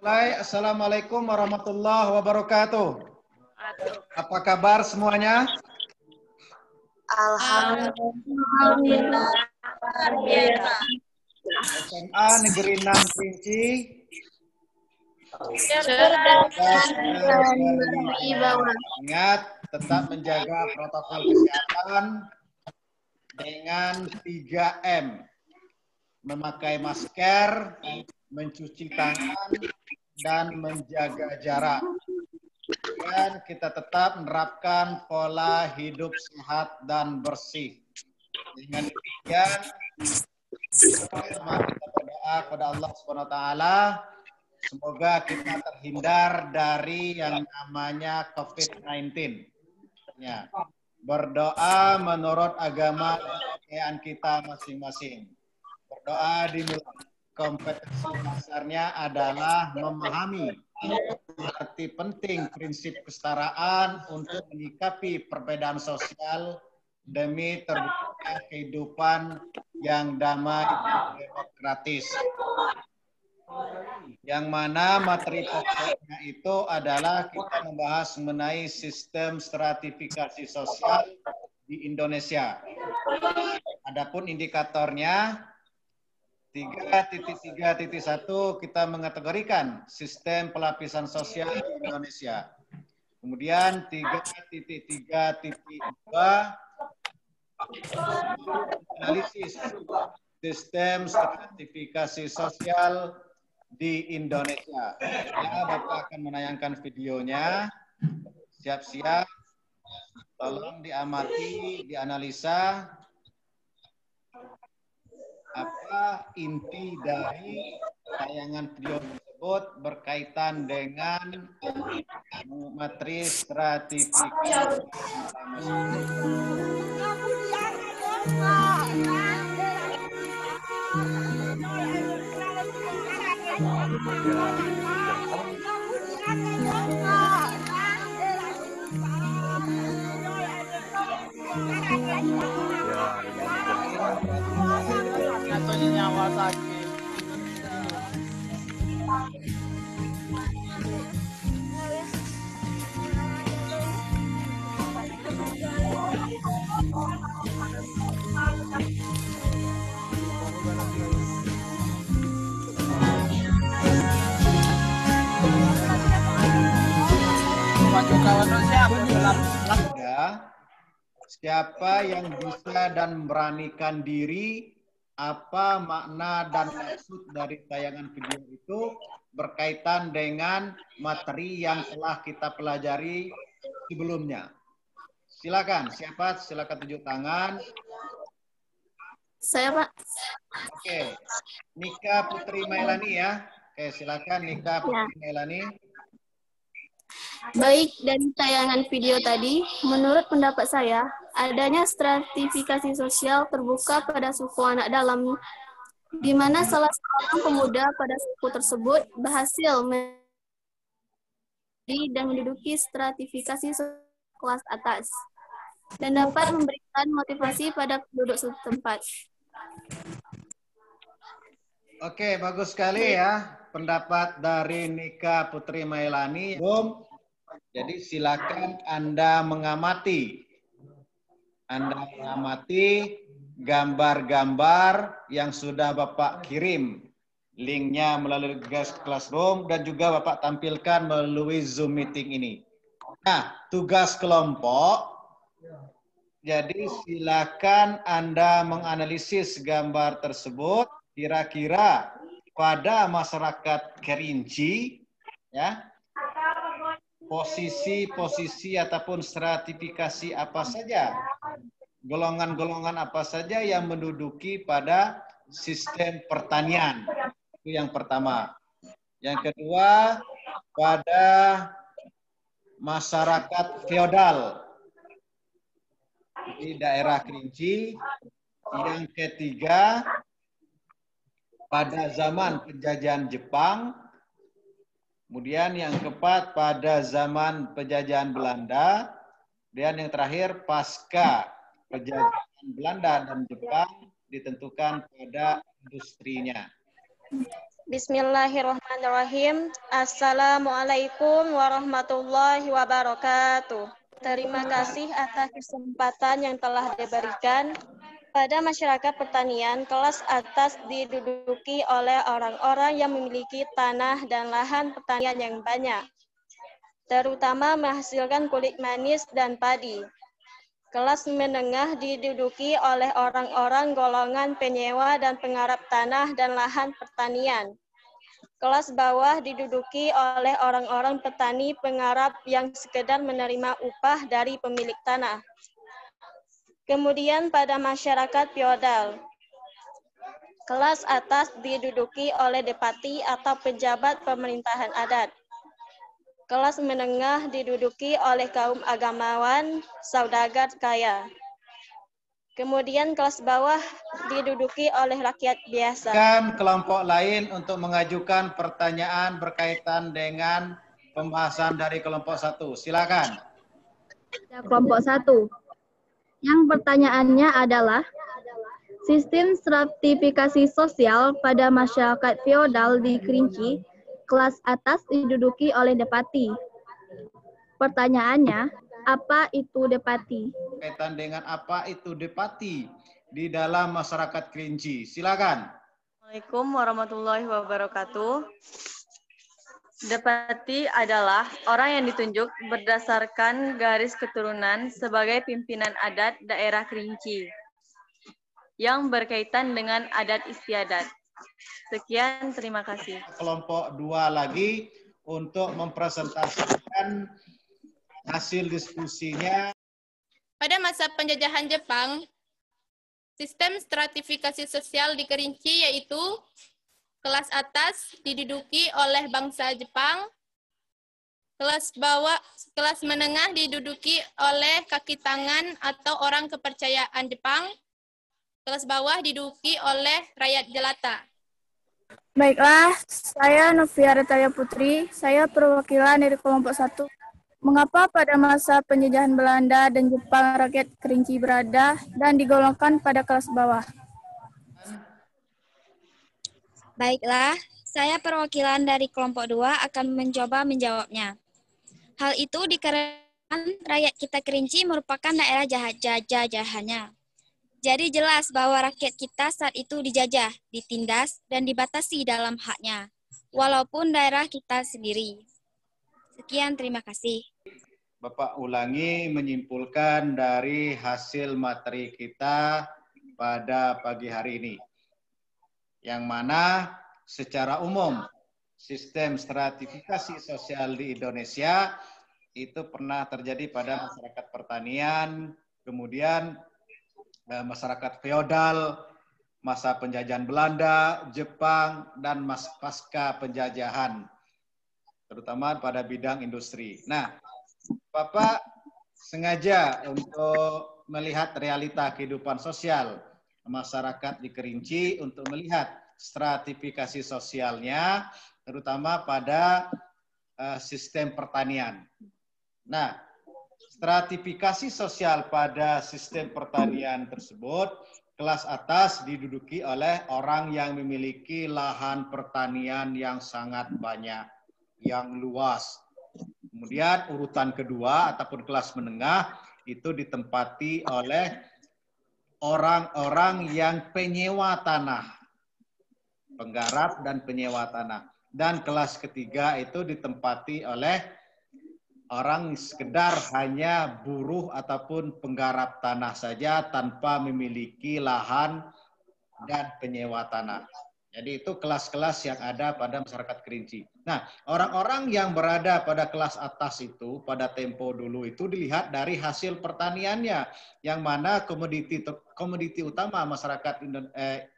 Assalamualaikum warahmatullahi wabarakatuh. Apa kabar semuanya? Alhamdulillah. SMA Negeri 6 Kerinci. Ingat, tetap menjaga protokol kesehatan dengan 3M. Memakai masker, mencuci tangan, dan menjaga jarak. Dan kita tetap menerapkan pola hidup sehat dan bersih. Dengan demikian, sama kita berdoa kepada Allah SWT, semoga kita terhindar dari yang namanya COVID-19. Ya. Berdoa menurut agama dan kepercayaan kita masing-masing. Berdoa dimulai. Kompetensi dasarnya adalah memahami arti penting prinsip kesetaraan untuk menyikapi perbedaan sosial demi terwujudnya kehidupan yang damai dan demokratis. Yang mana materi pokoknya itu adalah kita membahas mengenai sistem stratifikasi sosial di Indonesia. Adapun indikatornya 3.3.1 kita mengategorikan sistem pelapisan sosial di Indonesia. Kemudian 3.3.2 analisis sistem stratifikasi sosial di Indonesia. Ya, Bapak akan menayangkan videonya. Siap-siap. Tolong diamati, dianalisa apa inti dari tayangan video tersebut berkaitan dengan materi stratifikasi. Nyawa sakit. Siapa yang bisa dan memberanikan diri, apa makna dan maksud dari tayangan video itu berkaitan dengan materi yang telah kita pelajari sebelumnya. Silakan, siapa? Silakan tunjuk tangan. Saya, Pak. Oke, Nika Putri Mailani ya. Oke, silakan Nika Putri Mailani. Baik, dari tayangan video tadi, menurut pendapat saya, adanya stratifikasi sosial terbuka pada suku anak dalam, di mana salah seorang pemuda pada suku tersebut berhasil dan menduduki stratifikasi kelas atas, dan dapat memberikan motivasi pada penduduk setempat. Oke, bagus sekali ya pendapat dari Nika Putri Mailani. Jadi silakan Anda mengamati gambar-gambar yang sudah Bapak kirim. Linknya melalui Classroom dan juga Bapak tampilkan melalui Zoom meeting ini. Nah, tugas kelompok. Jadi silakan Anda menganalisis gambar tersebut. Kira-kira pada masyarakat Kerinci, ya, posisi-posisi ataupun stratifikasi apa saja, golongan-golongan apa saja yang menduduki pada sistem pertanian. Itu yang pertama. Yang kedua, pada masyarakat feodal di daerah Kerinci. Yang ketiga, pada zaman penjajahan Jepang. Kemudian yang keempat pada zaman penjajahan Belanda. Dan yang terakhir pasca penjajahan Belanda dan Jepang ditentukan pada industrinya. Bismillahirrahmanirrahim. Assalamualaikum warahmatullahi wabarakatuh. Terima kasih atas kesempatan yang telah diberikan. Pada masyarakat pertanian, kelas atas diduduki oleh orang-orang yang memiliki tanah dan lahan pertanian yang banyak, terutama menghasilkan kulit manis dan padi. Kelas menengah diduduki oleh orang-orang golongan penyewa dan penggarap tanah dan lahan pertanian. Kelas bawah diduduki oleh orang-orang petani penggarap yang sekedar menerima upah dari pemilik tanah. Kemudian pada masyarakat feodal, kelas atas diduduki oleh depati atau pejabat pemerintahan adat. Kelas menengah diduduki oleh kaum agamawan, saudagar kaya. Kemudian kelas bawah diduduki oleh rakyat biasa. Kan kelompok lain untuk mengajukan pertanyaan berkaitan dengan pembahasan dari kelompok 1. Silakan. Kelompok 1. Yang pertanyaannya adalah, sistem stratifikasi sosial pada masyarakat feodal di Kerinci, kelas atas diduduki oleh depati. Pertanyaannya, apa itu depati? Kaitan dengan apa itu depati di dalam masyarakat Kerinci. Silakan. Assalamualaikum warahmatullahi wabarakatuh. Depati adalah orang yang ditunjuk berdasarkan garis keturunan sebagai pimpinan adat daerah Kerinci yang berkaitan dengan adat istiadat. Sekian, terima kasih. Kelompok 2 lagi untuk mempresentasikan hasil diskusinya. Pada masa penjajahan Jepang, sistem stratifikasi sosial di Kerinci yaitu kelas atas diduduki oleh bangsa Jepang, kelas menengah diduduki oleh kaki tangan atau orang kepercayaan Jepang, kelas bawah diduduki oleh rakyat jelata. Baiklah, saya Novia Retaya Putri, saya perwakilan dari kelompok 1. Mengapa pada masa penjajahan Belanda dan Jepang rakyat Kerinci berada dan digolongkan pada kelas bawah? Baiklah, saya perwakilan dari kelompok 2 akan mencoba menjawabnya. Hal itu dikarenakan rakyat kita Kerinci merupakan daerah jajahannya. Jadi jelas bahwa rakyat kita saat itu dijajah, ditindas, dan dibatasi dalam haknya, walaupun daerah kita sendiri. Sekian, terima kasih. Bapak ulangi menyimpulkan dari hasil materi kita pada pagi hari ini. Yang mana secara umum sistem stratifikasi sosial di Indonesia itu pernah terjadi pada masyarakat pertanian, kemudian masyarakat feodal, masa penjajahan Belanda, Jepang, dan pasca penjajahan, terutama pada bidang industri. Nah, Bapak sengaja untuk melihat realita kehidupan sosial masyarakat di Kerinci untuk melihat stratifikasi sosialnya, terutama pada sistem pertanian. Nah, stratifikasi sosial pada sistem pertanian tersebut, kelas atas diduduki oleh orang yang memiliki lahan pertanian yang sangat banyak, yang luas. Kemudian urutan kedua ataupun kelas menengah itu ditempati oleh orang-orang yang penyewa tanah, penggarap dan penyewa tanah. Dan kelas ketiga itu ditempati oleh orang sekedar hanya buruh ataupun penggarap tanah saja tanpa memiliki lahan dan penyewa tanah. Jadi itu kelas-kelas yang ada pada masyarakat Kerinci. Nah, orang-orang yang berada pada kelas atas itu, pada tempo dulu itu dilihat dari hasil pertaniannya, yang mana komoditi utama masyarakat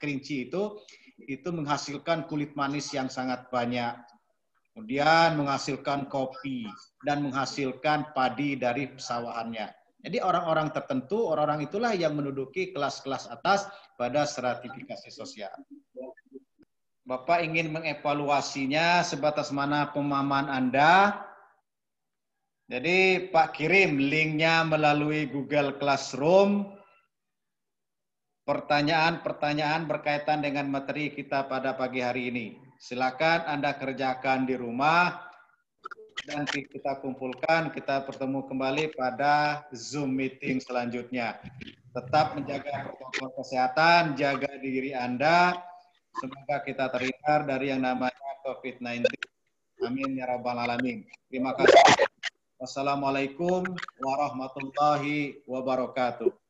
Kerinci itu menghasilkan kulit manis yang sangat banyak. Kemudian menghasilkan kopi dan menghasilkan padi dari pesawahannya. Jadi orang-orang tertentu, orang-orang itulah yang menduduki kelas-kelas atas pada stratifikasi sosial. Bapak ingin mengevaluasinya sebatas mana pemahaman Anda. Jadi Pak kirim linknya melalui Google Classroom. Pertanyaan-pertanyaan berkaitan dengan materi kita pada pagi hari ini. Silakan Anda kerjakan di rumah dan kita kumpulkan, kita bertemu kembali pada Zoom meeting selanjutnya. Tetap menjaga protokol kesehatan, jaga diri Anda. Semoga kita terhindar dari yang namanya COVID-19. Amin ya rabbal alamin. Terima kasih. Wassalamualaikum warahmatullahi wabarakatuh.